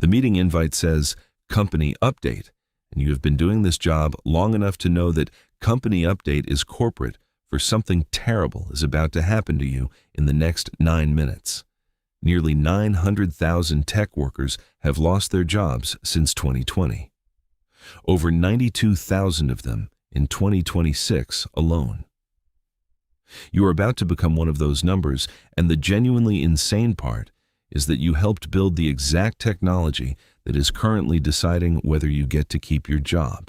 The meeting invite says, Company Update, and you have been doing this job long enough to know that Company Update is corporate for something terrible is about to happen to you in the next 9 minutes. Nearly 900,000 tech workers have lost their jobs since 2020. Over 92,000 of them in 2026 alone. You are about to become one of those numbers, and the genuinely insane part is that you helped build the exact technology that is currently deciding whether you get to keep your job.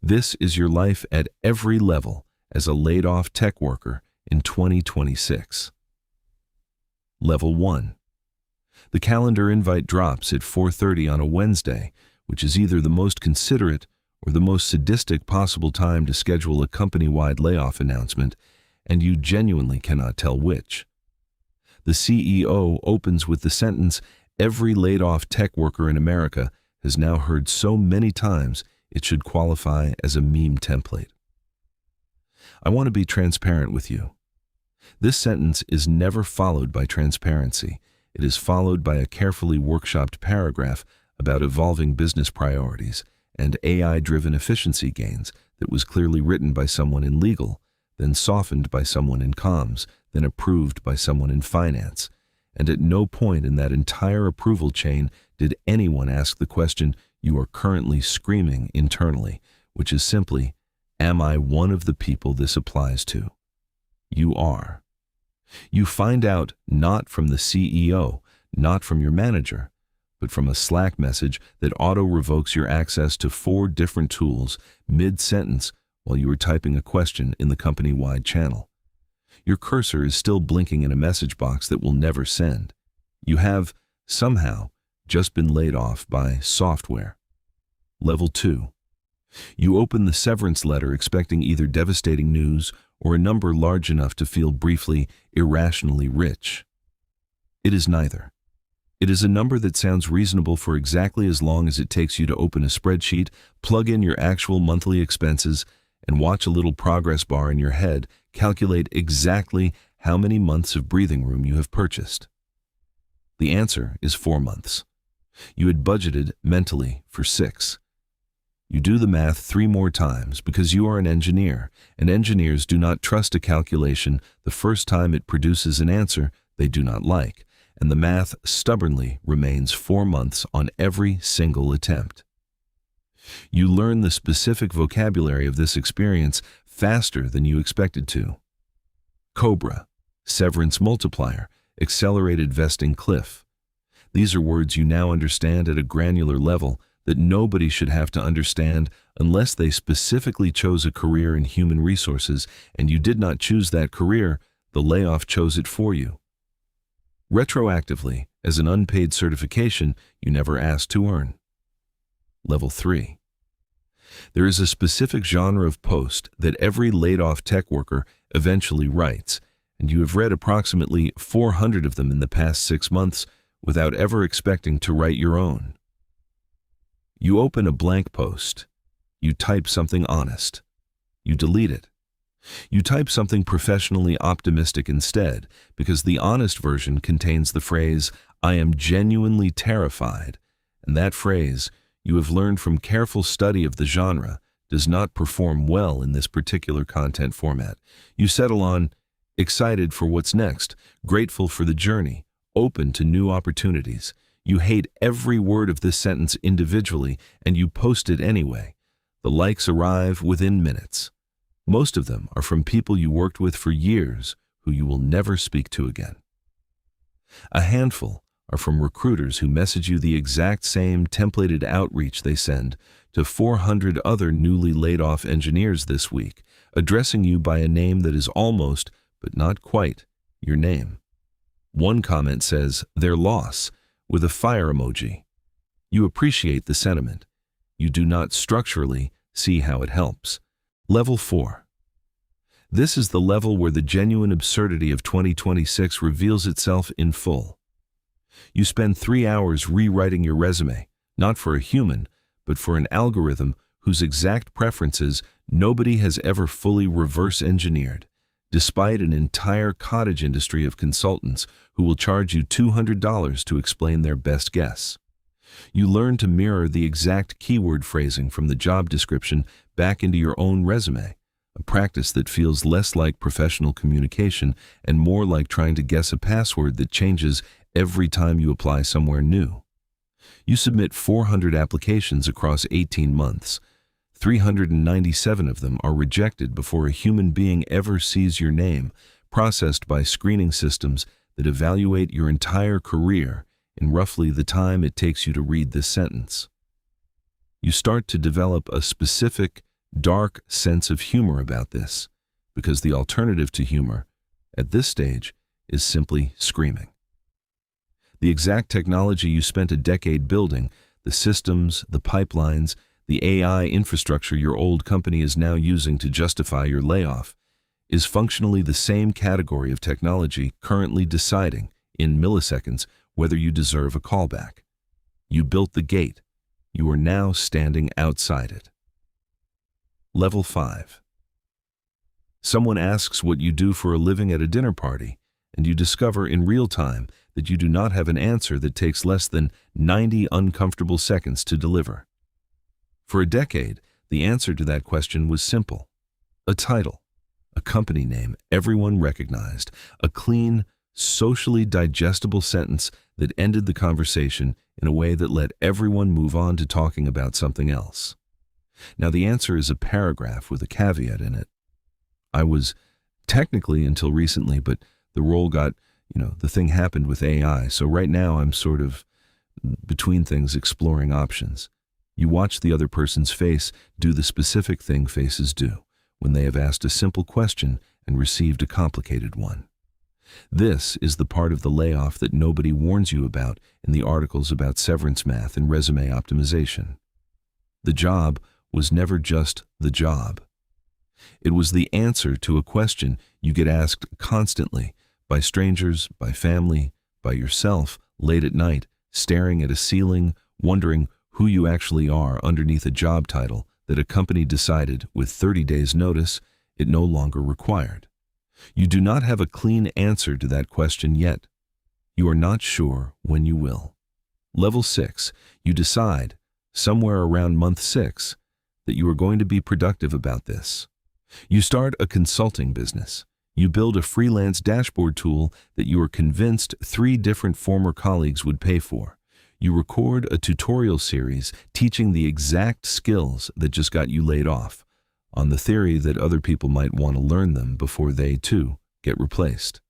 This is your life at every level as a laid-off tech worker in 2026. Level 1. The calendar invite drops at 4:30 on a Wednesday, which is either the most considerate or the most sadistic possible time to schedule a company-wide layoff announcement, and you genuinely cannot tell which. The CEO opens with the sentence, every laid-off tech worker in America has now heard so many times it should qualify as a meme template. I want to be transparent with you. This sentence is never followed by transparency. It is followed by a carefully workshopped paragraph about evolving business priorities and AI-driven efficiency gains that was clearly written by someone in legal, then softened by someone in comms, then approved by someone in finance. And at no point in that entire approval chain did anyone ask the question you are currently screaming internally, which is simply, am I one of the people this applies to? You are. You find out not from the CEO, not from your manager, but from a Slack message that auto-revokes your access to 4 different tools mid-sentence while you are typing a question in the company-wide channel. Your cursor is still blinking in a message box that will never send. You have, somehow, just been laid off by software. Level 2. You open the severance letter expecting either devastating news or a number large enough to feel briefly, irrationally rich. It is neither. It is a number that sounds reasonable for exactly as long as it takes you to open a spreadsheet, plug in your actual monthly expenses, and watch a little progress bar in your head calculate exactly how many months of breathing room you have purchased. The answer is 4 months. You had budgeted mentally for 6. You do the math 3 more times because you are an engineer, and engineers do not trust a calculation the first time it produces an answer they do not like, and the math stubbornly remains 4 months on every single attempt. You learn the specific vocabulary of this experience faster than you expected to. COBRA, severance multiplier, accelerated vesting cliff. These are words you now understand at a granular level that nobody should have to understand unless they specifically chose a career in human resources and you did not choose that career, the layoff chose it for you. Retroactively, as an unpaid certification you never asked to earn. Level 3. There is a specific genre of post that every laid-off tech worker eventually writes, and you have read approximately 400 of them in the past 6 months without ever expecting to write your own. You open a blank post. You type something honest. You delete it. You type something professionally optimistic instead, because the honest version contains the phrase, I am genuinely terrified, and that phrase, you have learned from careful study of the genre, does not perform well in this particular content format. You settle on, excited for what's next, grateful for the journey, open to new opportunities. You hate every word of this sentence individually, and you post it anyway. The likes arrive within minutes. Most of them are from people you worked with for years who you will never speak to again. A handful are from recruiters who message you the exact same templated outreach they send to 400 other newly laid-off engineers this week, addressing you by a name that is almost, but not quite, your name. One comment says, their loss, with a fire emoji. You appreciate the sentiment. You do not structurally see how it helps. Level 4. This is the level where the genuine absurdity of 2026 reveals itself in full. You spend 3 hours rewriting your resume, not for a human, but for an algorithm whose exact preferences nobody has ever fully reverse engineered. despite an entire cottage industry of consultants who will charge you $200 to explain their best guess. You learn to mirror the exact keyword phrasing from the job description back into your own resume, a practice that feels less like professional communication and more like trying to guess a password that changes every time you apply somewhere new. You submit 400 applications across 18 months. 397 of them are rejected before a human being ever sees your name, processed by screening systems that evaluate your entire career in roughly the time it takes you to read this sentence. You start to develop a specific, dark sense of humor about this, because the alternative to humor, at this stage, is simply screaming. The exact technology you spent a decade building, the systems, the pipelines, the AI infrastructure your old company is now using to justify your layoff, is functionally the same category of technology currently deciding, in milliseconds, whether you deserve a callback. You built the gate. You are now standing outside it. Level 5. Someone asks what you do for a living at a dinner party, and you discover in real time that you do not have an answer that takes less than 90 uncomfortable seconds to deliver. For a decade, the answer to that question was simple. A title, a company name everyone recognized, a clean, socially digestible sentence that ended the conversation in a way that let everyone move on to talking about something else. Now the answer is a paragraph with a caveat in it. I was technically until recently, but the role got, the thing happened with AI, so right now I'm sort of between things exploring options. You watch the other person's face do the specific thing faces do when they have asked a simple question and received a complicated one. This is the part of the layoff that nobody warns you about in the articles about severance math and resume optimization. The job was never just the job. It was the answer to a question you get asked constantly by strangers, by family, by yourself, late at night, staring at a ceiling, wondering who you actually are underneath a job title that a company decided, with 30 days' notice, it no longer required. You do not have a clean answer to that question yet. You are not sure when you will. Level 6, you decide, somewhere around month 6, that you are going to be productive about this. You start a consulting business. You build a freelance dashboard tool that you are convinced 3 different former colleagues would pay for. You record a tutorial series teaching the exact skills that just got you laid off, on the theory that other people might want to learn them before they, too, get replaced.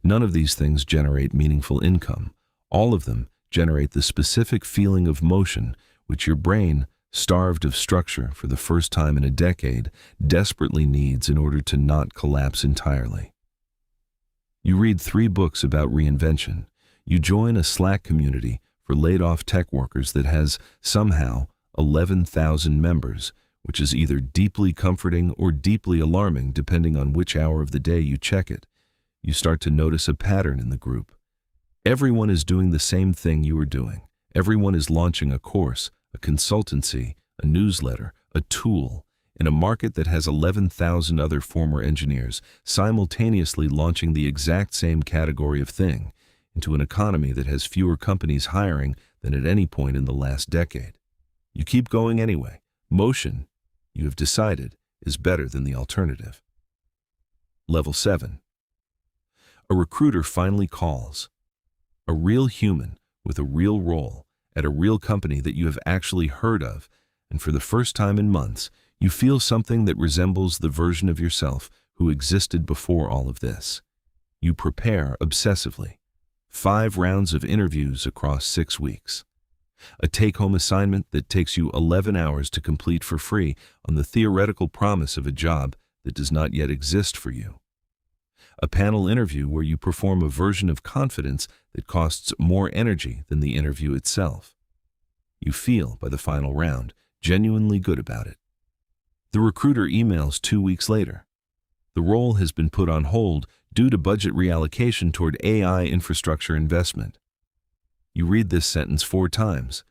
None of these things generate meaningful income. All of them generate the specific feeling of motion which your brain, starved of structure for the first time in a decade, desperately needs in order to not collapse entirely. You read 3 books about reinvention. You join a Slack community for laid-off tech workers that has, somehow, 11,000 members, which is either deeply comforting or deeply alarming depending on which hour of the day you check it. You start to notice a pattern in the group. Everyone is doing the same thing you are doing. Everyone is launching a course, a consultancy, a newsletter, a tool, in a market that has 11,000 other former engineers simultaneously launching the exact same category of thing into an economy that has fewer companies hiring than at any point in the last decade. You keep going anyway. Motion, you have decided, is better than the alternative. Level 7. A recruiter finally calls. A real human with a real role at a real company that you have actually heard of, and for the first time in months, you feel something that resembles the version of yourself who existed before all of this. You prepare obsessively. 5 rounds of interviews across 6 weeks. A take-home assignment that takes you 11 hours to complete for free on the theoretical promise of a job that does not yet exist for you. A panel interview where you perform a version of confidence that costs more energy than the interview itself. You feel, by the final round, genuinely good about it. The recruiter emails 2 weeks later. The role has been put on hold due to budget reallocation toward AI infrastructure investment. You read this sentence 4 times.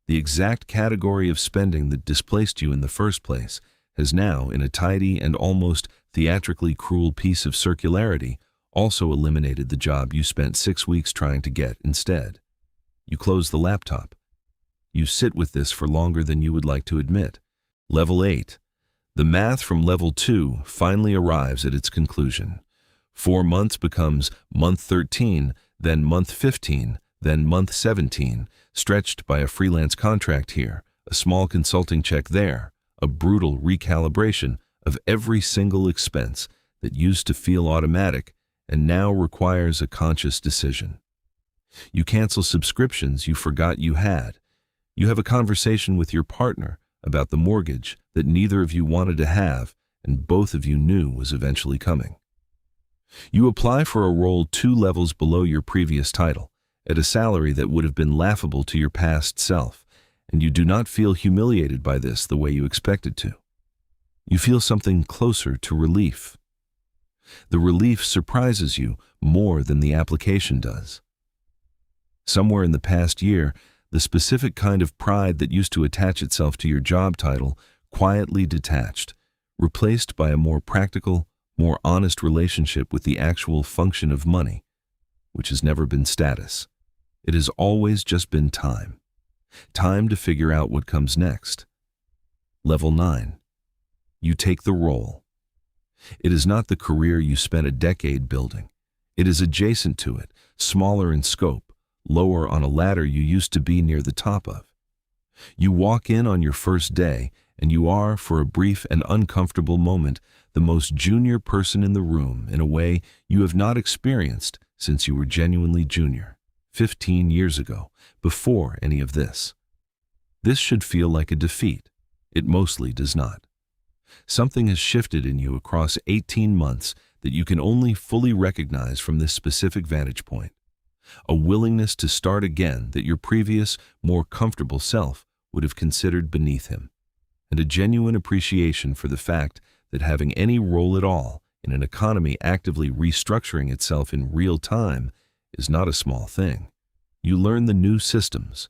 The exact category of spending that displaced you in the first place has now, in a tidy and almost theatrically cruel piece of circularity also eliminated the job you spent 6 weeks trying to get instead. You close the laptop. You sit with this for longer than you would like to admit. Level 8. The math from Level 2 finally arrives at its conclusion. 4 months becomes month 13, then month 15, then month 17, stretched by a freelance contract here, a small consulting check there, a brutal recalibration of every single expense that used to feel automatic and now requires a conscious decision. You cancel subscriptions you forgot you had. You have a conversation with your partner about the mortgage that neither of you wanted to have and both of you knew was eventually coming. You apply for a role 2 levels below your previous title, at a salary that would have been laughable to your past self, and you do not feel humiliated by this the way you expected to. You feel something closer to relief. The relief surprises you more than the application does. Somewhere in the past year, the specific kind of pride that used to attach itself to your job title quietly detached, replaced by a more practical, more honest relationship with the actual function of money, which has never been status. It has always just been time. Time to figure out what comes next. Level 9. You take the role. It is not the career you spent a decade building. It is adjacent to it, smaller in scope, lower on a ladder you used to be near the top of. You walk in on your first day, and you are, for a brief and uncomfortable moment, the most junior person in the room in a way you have not experienced since you were genuinely junior, 15 years ago, before any of this. This should feel like a defeat. It mostly does not. Something has shifted in you across 18 months that you can only fully recognize from this specific vantage point. A willingness to start again that your previous, more comfortable self would have considered beneath him, and a genuine appreciation for the fact that having any role at all in an economy actively restructuring itself in real time is not a small thing. You learn the new systems.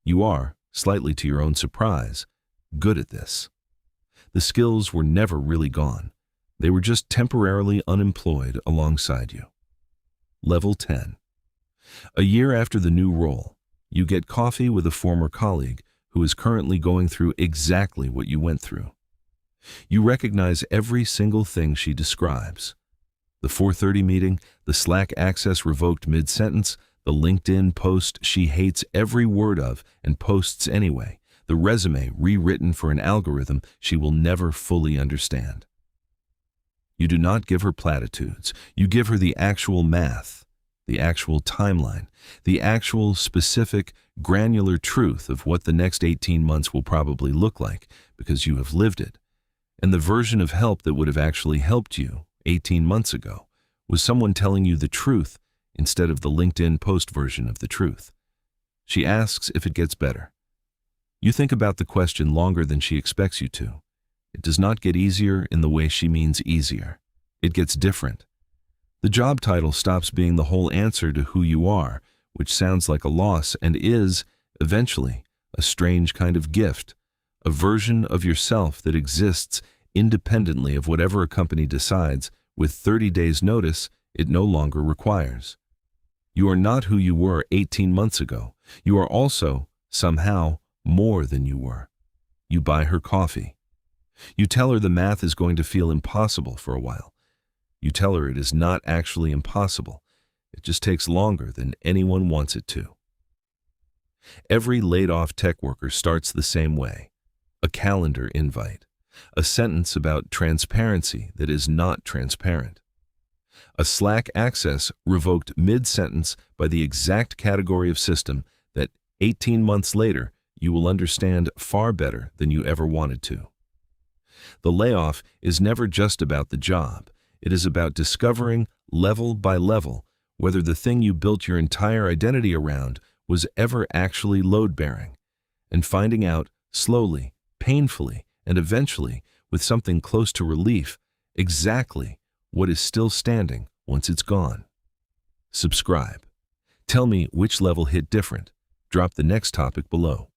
You are, slightly to your own surprise, good at this. The skills were never really gone. They were just temporarily unemployed alongside you. Level 10. A year after the new role, you get coffee with a former colleague who is currently going through exactly what you went through. You recognize every single thing she describes. The 4:30 meeting, the Slack access revoked mid-sentence, the LinkedIn post she hates every word of and posts anyway, the resume rewritten for an algorithm she will never fully understand. You do not give her platitudes. You give her the actual math, the actual timeline, the actual specific, granular truth of what the next 18 months will probably look like because you have lived it. And the version of help that would have actually helped you 18 months ago was someone telling you the truth instead of the LinkedIn post version of the truth. She asks if it gets better. You think about the question longer than she expects you to. It does not get easier in the way she means easier. It gets different. The job title stops being the whole answer to who you are, which sounds like a loss and is, eventually, a strange kind of gift, a version of yourself that exists independently of whatever a company decides with 30 days' notice it no longer requires. You are not who you were 18 months ago. You are also, somehow, more than you were. You buy her coffee. You tell her the math is going to feel impossible for a while. You tell her it is not actually impossible. It just takes longer than anyone wants it to. Every laid-off tech worker starts the same way. A calendar invite. A sentence about transparency that is not transparent. A Slack access revoked mid-sentence by the exact category of system that 18 months later you will understand far better than you ever wanted to. The layoff is never just about the job. It is about discovering, level by level, whether the thing you built your entire identity around was ever actually load-bearing, and finding out, slowly, painfully, and eventually, with something close to relief, exactly what is still standing once it's gone. Subscribe. Tell me which level hit different. Drop the next topic below.